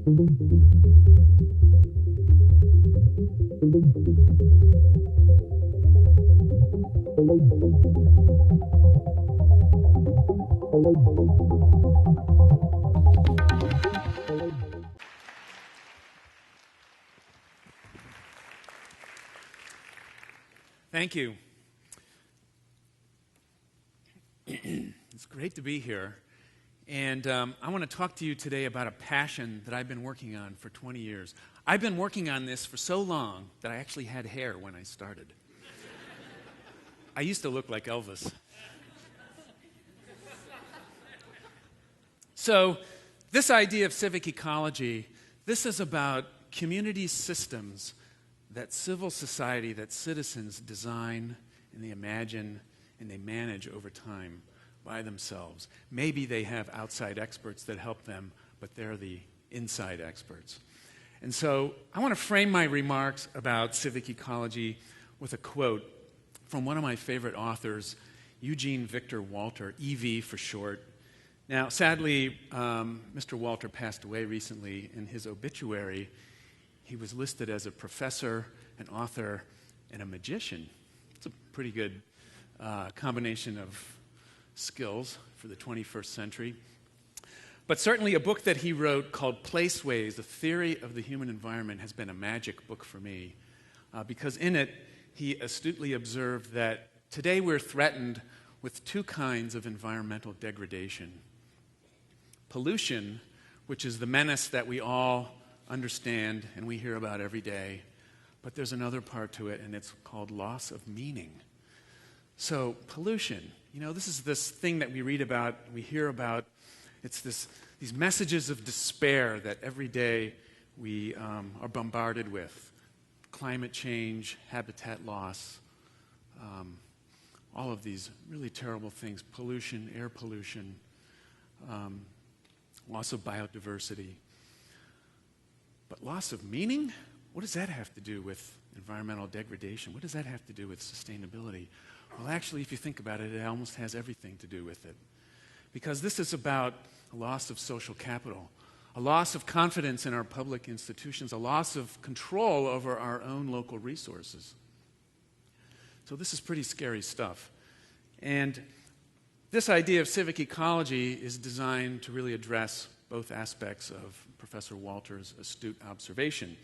Thank you. It's great to be here. And I want to talk to you today about a passion that I've been working on for 20 years. I've been working on this for so long that I actually had hair when I started. I used to look like Elvis. So this idea of civic ecology, this is about community systems that civil society, that citizens design and they imagine and they manage over time by themselves. Maybe they have outside experts that help them, but they're the inside experts. And so I want to frame my remarks about civic ecology with a quote from one of my favorite authors, Eugene Victor Walter, EV for short. Now, sadly, Mr. Walter passed away recently. In his obituary, he was listed as a professor, an author, and a magician. It's a pretty good combination of skills for the 21st century. But certainly a book that he wrote called Placeways, The Theory of the Human Environment, has been a magic book for me because in it he astutely observed that today we're threatened with two kinds of environmental degradation. Pollution, which is the menace that we all understand and we hear about every day, but there's another part to it, and it's called loss of meaning. So pollution, this is this thing that we read about, we hear about. It's these messages of despair that every day we are bombarded with. Climate change, habitat loss, all of these really terrible things. Pollution, air pollution, loss of biodiversity. But loss of meaning? What does that have to do with environmental degradation? What does that have to do with sustainability? Well, actually, if you think about it, it almost has everything to do with it. Because this is about a loss of social capital, a loss of confidence in our public institutions, a loss of control over our own local resources. So this is pretty scary stuff. And this idea of civic ecology is designed to really address both aspects of Professor Walter's astute observation.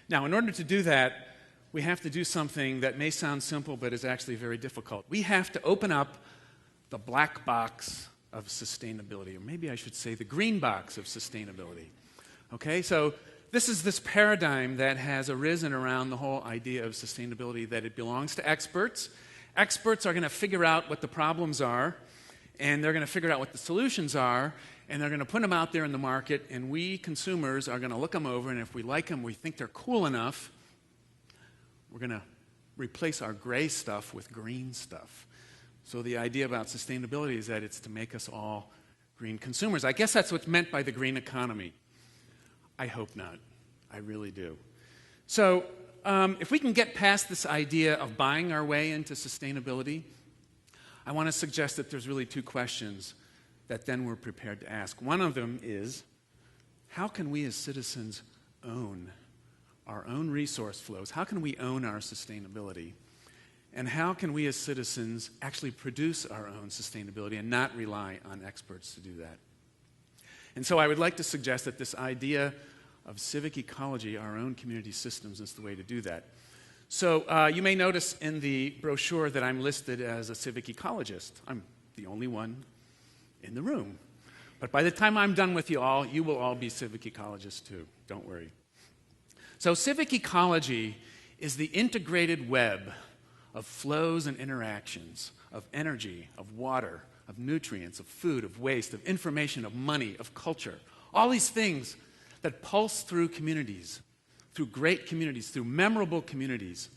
Now, in order to do that, we have to do something that may sound simple but is actually very difficult. We have to open up the black box of sustainability, or maybe I should say the green box of sustainability. Okay, so this is this paradigm that has arisen around the whole idea of sustainability, that it belongs to experts. Experts are going to figure out what the problems are, and they're going to figure out what the solutions are, and they're going to put them out there in the market, and we consumers are going to look them over, and if we like them, we think they're cool enough, we're going to replace our gray stuff with green stuff. So the idea about sustainability is that it's to make us all green consumers. I guess that's what's meant by the green economy. I hope not. I really do. So if we can get past this idea of buying our way into sustainability, I want to suggest that there's really two questions that then we're prepared to ask. One of them is, how can we as citizens own our own resource flows? How can we own our sustainability? And how can we as citizens actually produce our own sustainability and not rely on experts to do that? And so I would like to suggest that this idea of civic ecology, our own community systems, is the way to do that. So you may notice in the brochure that I'm listed as a civic ecologist. I'm the only one in the room. But by the time I'm done with you all, you will all be civic ecologists too. Don't worry. So civic ecology is the integrated web of flows and interactions, of energy, of water, of nutrients, of food, of waste, of information, of money, of culture. All these things that pulse through communities, through great communities, through memorable communities.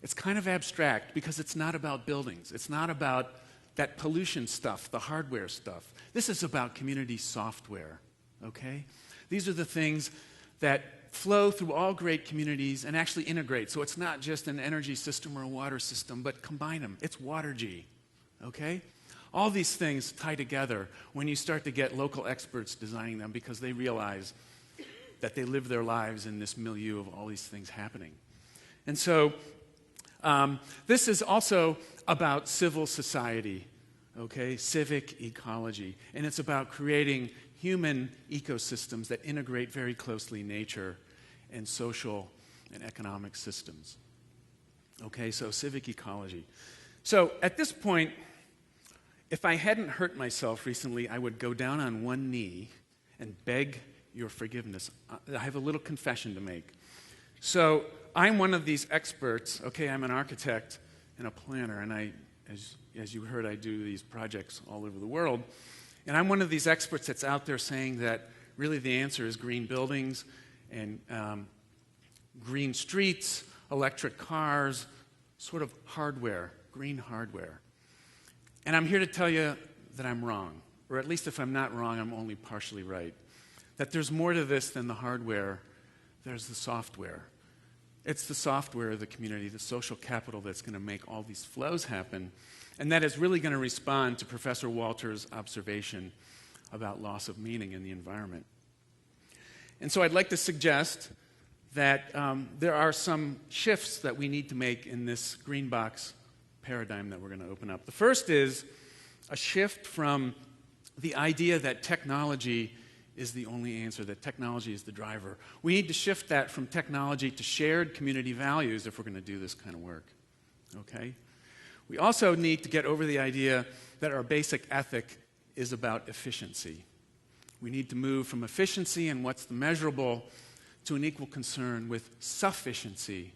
It's kind of abstract because it's not about buildings. It's not about that pollution stuff, the hardware stuff. This is about community software, okay? These are the things that flow through all great communities and actually integrate. So it's not just an energy system or a water system, but combine them. It's Watergy, okay? All these things tie together when you start to get local experts designing them because they realize that they live their lives in this milieu of all these things happening. And so this is also about civil society, okay, civic ecology. And it's about creating human ecosystems that integrate very closely nature and social and economic systems. Okay, so civic ecology. So at this point, if I hadn't hurt myself recently, I would go down on one knee and beg your forgiveness. I have a little confession to make. So I'm one of these experts. Okay, I'm an architect and a planner, and as you heard, I do these projects all over the world. And I'm one of these experts that's out there saying that really the answer is green buildings and green streets, electric cars, sort of hardware, green hardware. And I'm here to tell you that I'm wrong, or at least if I'm not wrong, I'm only partially right. That there's more to this than the hardware, there's the software. It's the software of the community, the social capital that's going to make all these flows happen, and that is really going to respond to Professor Walter's observation about loss of meaning in the environment. And so I'd like to suggest that there are some shifts that we need to make in this green box paradigm that we're going to open up. The first is a shift from the idea that technology is the only answer, that technology is the driver. We need to shift that from technology to shared community values if we're going to do this kind of work. Okay? We also need to get over the idea that our basic ethic is about efficiency. We need to move from efficiency and what's the measurable to an equal concern with sufficiency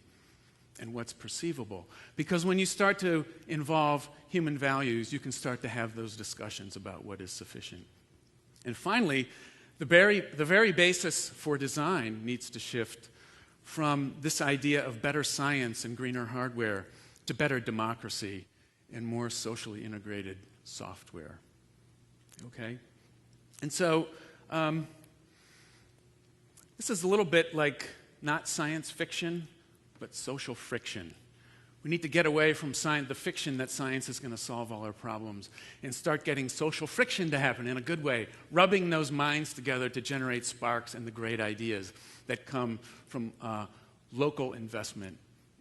and what's perceivable. Because when you start to involve human values, you can start to have those discussions about what is sufficient. And finally, the very basis for design needs to shift from this idea of better science and greener hardware to better democracy and more socially integrated software. Okay? And so this is a little bit like not science fiction, but social friction. We need to get away from the fiction that science is going to solve all our problems and start getting social friction to happen in a good way, rubbing those minds together to generate sparks and the great ideas that come from local investment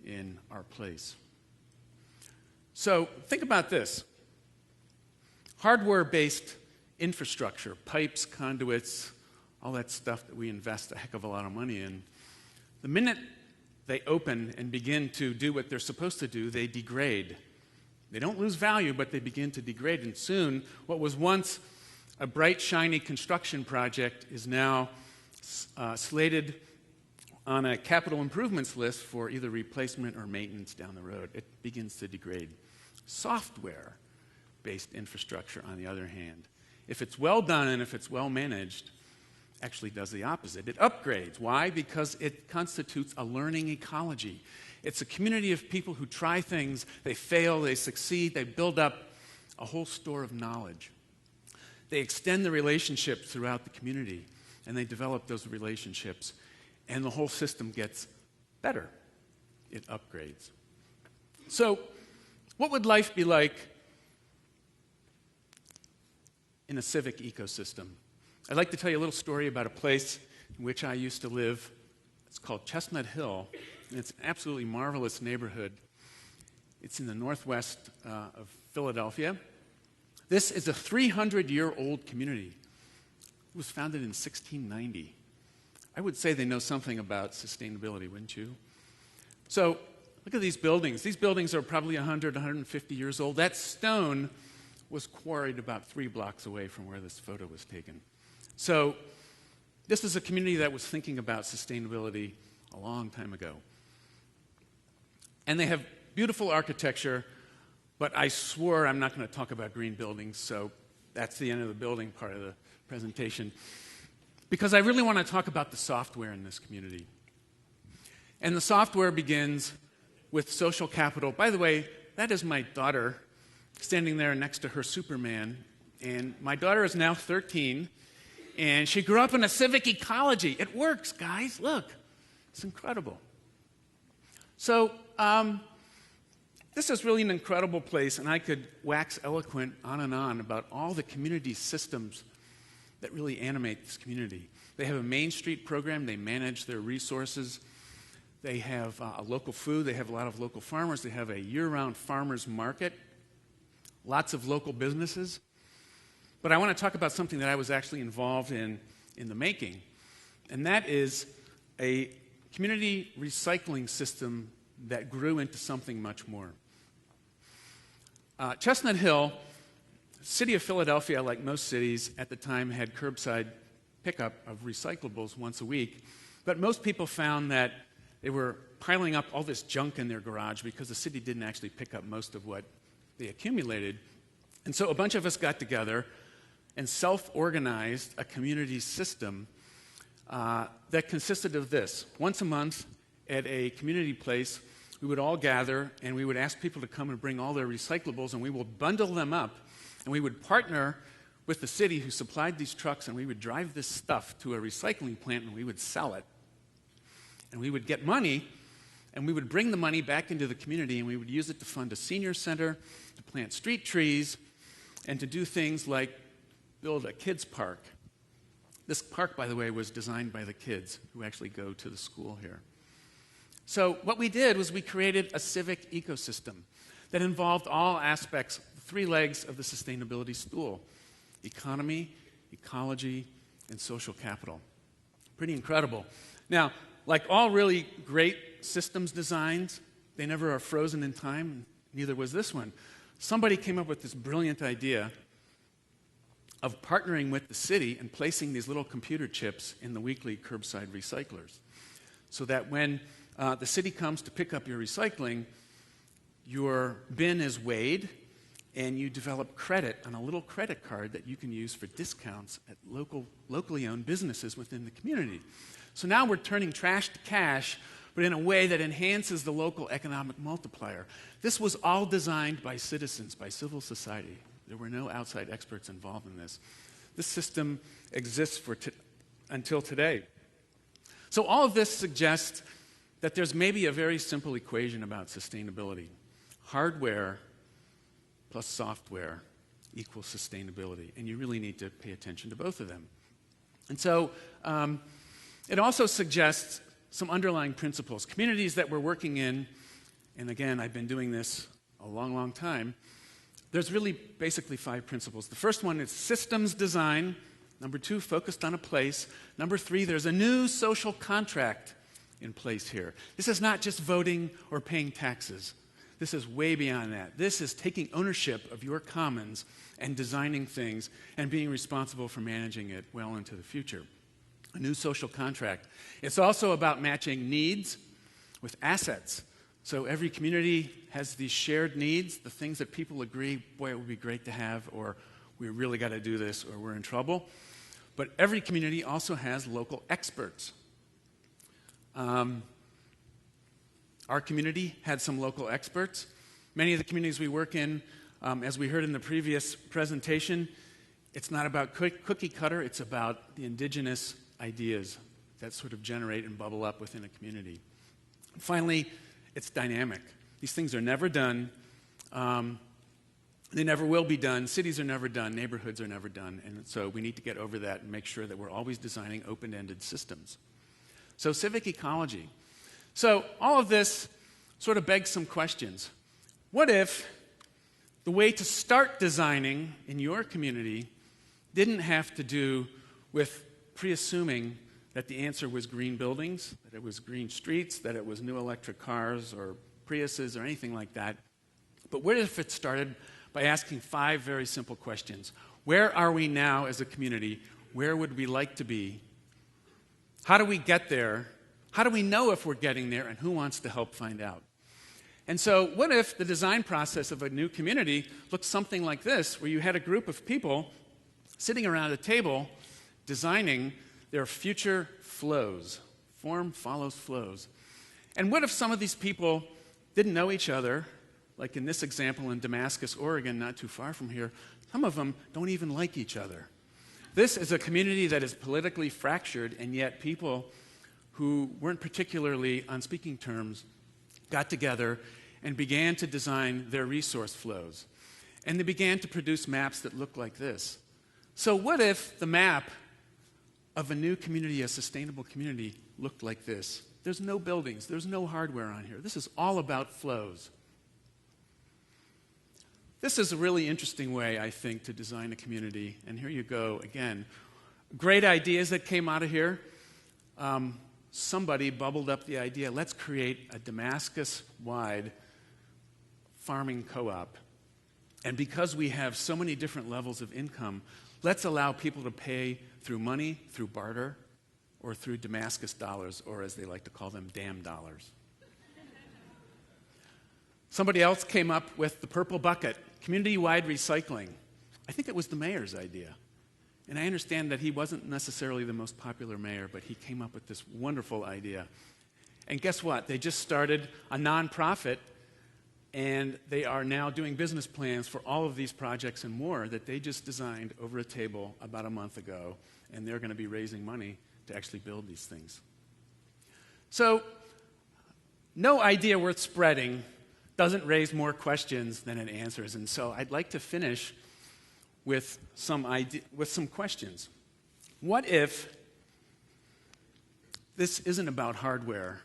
in our place. So think about this. Hardware-based infrastructure, pipes, conduits, all that stuff that we invest a heck of a lot of money in, the minute they open and begin to do what they're supposed to do, they degrade. They don't lose value, but they begin to degrade. And soon, what was once a bright, shiny construction project is now slated on a capital improvements list for either replacement or maintenance down the road. It begins to degrade. Software-based infrastructure, on the other hand, if it's well done and if it's well managed, actually does the opposite. It upgrades. Why? Because it constitutes a learning ecology. It's a community of people who try things, they fail, they succeed, they build up a whole store of knowledge. They extend the relationships throughout the community, and they develop those relationships, and the whole system gets better. It upgrades. So, what would life be like in a civic ecosystem? I'd like to tell you a little story about a place in which I used to live. It's called Chestnut Hill, and it's an absolutely marvelous neighborhood. It's in the northwest of Philadelphia. This is a 300-year-old community. It was founded in 1690. I would say they know something about sustainability, wouldn't you? So look at these buildings. These buildings are probably 100, 150 years old. That stone was quarried about 3 blocks away from where this photo was taken. So this is a community that was thinking about sustainability a long time ago. And they have beautiful architecture, but I swore I'm not going to talk about green buildings, so that's the end of the building part of the presentation. Because I really want to talk about the software in this community. And the software begins with social capital. By the way, that is my daughter standing there next to her Superman. And my daughter is now 13. And she grew up in a civic ecology. It works, guys. Look. It's incredible. So this is really an incredible place, and I could wax eloquent on and on about all the community systems that really animate this community. They have a Main Street program. They manage their resources. They have a local food. They have a lot of local farmers. They have a year-round farmers market, lots of local businesses. But I want to talk about something that I was actually involved in the making, and that is a community recycling system that grew into something much more. Chestnut Hill, city of Philadelphia, like most cities at the time, had curbside pickup of recyclables once a week, but most people found that they were piling up all this junk in their garage because the city didn't actually pick up most of what they accumulated. And so a bunch of us got together and self-organized a community system that consisted of this. Once a month at a community place, we would all gather and we would ask people to come and bring all their recyclables, and we would bundle them up, and we would partner with the city who supplied these trucks, and we would drive this stuff to a recycling plant and we would sell it. And we would get money, and we would bring the money back into the community, and we would use it to fund a senior center, to plant street trees, and to do things like build a kids' park. This park, by the way, was designed by the kids who actually go to the school here. So what we did was we created a civic ecosystem that involved all aspects, the three legs of the sustainability stool: economy, ecology, and social capital. Pretty incredible. Now, like all really great systems designs, they never are frozen in time, neither was this one. Somebody came up with this brilliant idea of partnering with the city and placing these little computer chips in the weekly curbside recyclers, so that when the city comes to pick up your recycling, your bin is weighed, and you develop credit on a little credit card that you can use for discounts at locally owned businesses within the community. So now we're turning trash to cash, but in a way that enhances the local economic multiplier. This was all designed by citizens, by civil society. There were no outside experts involved in this. This system exists until today. So all of this suggests that there's maybe a very simple equation about sustainability. Hardware plus software equals sustainability, and you really need to pay attention to both of them. And so it also suggests some underlying principles. Communities that we're working in, and again, I've been doing this a long, long time, there's really basically 5 principles. The first one is systems design. Number 2, focused on a place. Number 3, there's a new social contract in place here. This is not just voting or paying taxes. This is way beyond that. This is taking ownership of your commons and designing things and being responsible for managing it well into the future. A new social contract. It's also about matching needs with assets. So every community has these shared needs, the things that people agree, boy, it would be great to have, or we really got to do this, or we're in trouble. But every community also has local experts. Our community had some local experts. Many of the communities we work in, as we heard in the previous presentation, it's not about cookie cutter, it's about the indigenous ideas that sort of generate and bubble up within a community. Finally, it's dynamic. These things are never done. They never will be done. Cities are never done. Neighborhoods are never done. And so we need to get over that and make sure that we're always designing open-ended systems. So civic ecology. So all of this sort of begs some questions. What if the way to start designing in your community didn't have to do with pre-assuming that the answer was green buildings, that it was green streets, that it was new electric cars or Priuses or anything like that? But what if it started by asking 5 very simple questions? Where are we now as a community? Where would we like to be? How do we get there? How do we know if we're getting there, and who wants to help find out? And so what if the design process of a new community looked something like this, where you had a group of people sitting around a table designing their future flows? Form follows flows. And what if some of these people didn't know each other, like in this example in Damascus, Oregon, not too far from here? Some of them don't even like each other. This is a community that is politically fractured, and yet people who weren't particularly on speaking terms got together and began to design their resource flows. And they began to produce maps that look like this. So what if the map of a new community, a sustainable community, looked like this? There's no buildings, there's no hardware on here. This is all about flows. This is a really interesting way, I think, to design a community. And here you go again. Great ideas that came out of here. Somebody bubbled up the idea, let's create a Damascus-wide farming co-op. And because we have so many different levels of income, let's allow people to pay through money, through barter, or through Damascus dollars, or as they like to call them, damn dollars. Somebody else came up with the purple bucket, community-wide recycling. I think it was the mayor's idea. And I understand that he wasn't necessarily the most popular mayor, but he came up with this wonderful idea. And guess what? They just started a nonprofit, and they are now doing business plans for all of these projects and more that they just designed over a table about a month ago, and they're going to be raising money to actually build these things. So, no idea worth spreading doesn't raise more questions than it answers, and so I'd like to finish with some questions. What if this isn't about hardware,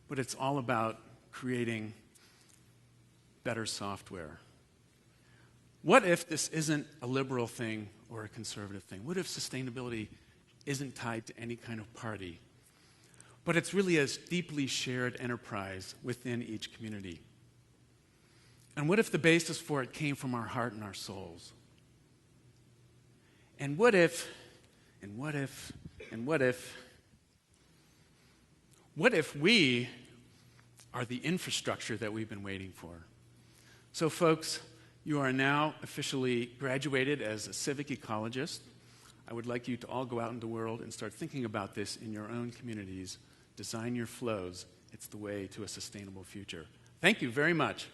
but it's all about creating better software? What if this isn't a liberal thing or a conservative thing? What if sustainability isn't tied to any kind of party, but it's really a deeply shared enterprise within each community? And what if the basis for it came from our heart and our souls? And what if we are the infrastructure that we've been waiting for? So folks, you are now officially graduated as a civic ecologist. I would like you to all go out into the world and start thinking about this in your own communities. Design your flows. It's the way to a sustainable future. Thank you very much.